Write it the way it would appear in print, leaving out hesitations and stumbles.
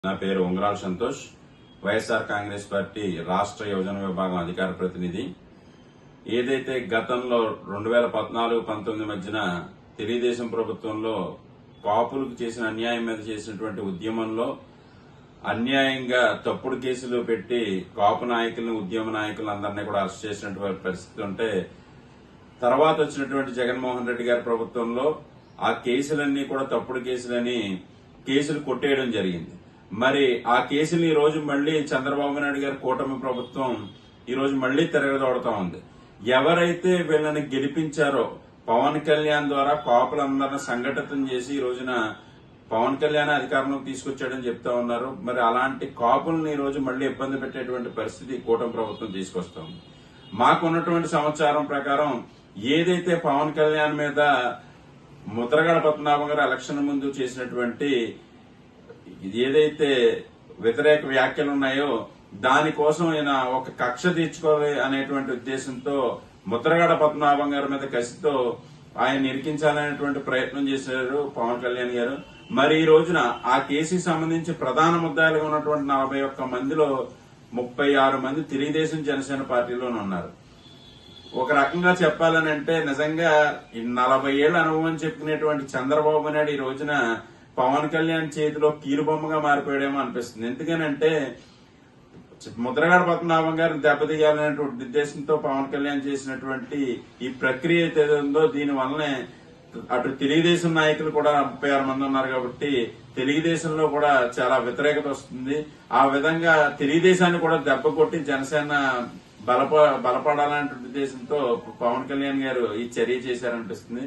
నా పేరు ఉంగరాల సంతోష్, వైఎస్ఆర్ కాంగ్రెస్ పార్టీ రాష్ట్ర యువజన విభాగం అధికార ప్రతినిధి. ఏదైతే గతంలో 2014-19 మధ్యన తెలుగుదేశం ప్రభుత్వంలో కాపులకు చేసిన అన్యాయం మీద చేసినటువంటి ఉద్యమంలో అన్యాయంగా తప్పుడు కేసులు పెట్టి కాపు నాయకులను, ఉద్యమ నాయకులను అందరినీ కూడా అరెస్ట్ చేసినటువంటి పరిస్థితి ఉంటే, తర్వాత వచ్చినటువంటి జగన్మోహన్ రెడ్డి గారి ప్రభుత్వంలో ఆ కేసులన్నీ కూడా తప్పుడు కేసులు కొట్టేయడం జరిగింది. మరి ఆ కేసులు ఈ రోజు మళ్లీ చంద్రబాబు నాయుడు గారి కూటమి ప్రభుత్వం ఈ రోజు మళ్లీ తిరగదోడుతా ఉంది. ఎవరైతే వీళ్ళని గెలిపించారో పవన్ కళ్యాణ్ ద్వారా కాపులందరినీ సంఘటితం చేసి ఈ రోజున పవన్ కళ్యాణ్ అధికారంలోకి తీసుకొచ్చాడని చెప్తా ఉన్నారు. మరి అలాంటి కాపులను ఈ రోజు మళ్లీ ఇబ్బంది పెట్టేటువంటి పరిస్థితి కూటమి ప్రభుత్వం తీసుకొస్తా ఉంది. మాకున్నటువంటి సమాచారం ప్రకారం ఏదైతే పవన్ కళ్యాణ్ మీద ముద్రగడ పద్మనాభం గారు ఎలక్షన్ ముందు చేసినటువంటి ఏదైతే వ్యతిరేక వ్యాఖ్యలు ఉన్నాయో దానికోసం ఆయన ఒక కక్ష తీర్చుకోవాలి అనేటువంటి ఉద్దేశంతో ముద్రగడ పద్మనాభం గారి మీద కసితో ఆయన ఇరికించాలనేటువంటి ప్రయత్నం చేశారు పవన్ కళ్యాణ్ గారు. మరి ఈ రోజున ఆ కేసుకి సంబంధించి ప్రధాన ముద్దాయిలుగా ఉన్నటువంటి 41 మందిలో 36 మంది తెలుగుదేశం జనసేన పార్టీలోనే ఉన్నారు. ఒక రకంగా చెప్పాలని అంటే నిజంగా ఈ 40 ఏళ్ల అనుభవం చెప్పుకునేటువంటి చంద్రబాబు నాయుడు ఈ రోజున పవన్ కళ్యాణ్ చేతిలో కీలుబొమ్మగా మారిపోయాడేమో అనిపిస్తుంది. ఎందుకనంటే ముద్రగడ పద్మనాభం గారిని దెబ్బతీయాలనేటువంటి ఉద్దేశంతో పవన్ కళ్యాణ్ చేసినటువంటి ఈ ప్రక్రియ ఏదైతే ఉందో దీని వల్లనే అటు తెలుగుదేశం నాయకులు కూడా 36 మంది ఉన్నారు కాబట్టి తెలుగుదేశంలో కూడా చాలా వ్యతిరేకత వస్తుంది. ఆ విధంగా తెలుగుదేశాన్ని కూడా దెబ్బ కొట్టి జనసేన బలపడాలనే ఉద్దేశంతో పవన్ కళ్యాణ్ గారు ఈ చర్య చేశారనిపిస్తుంది.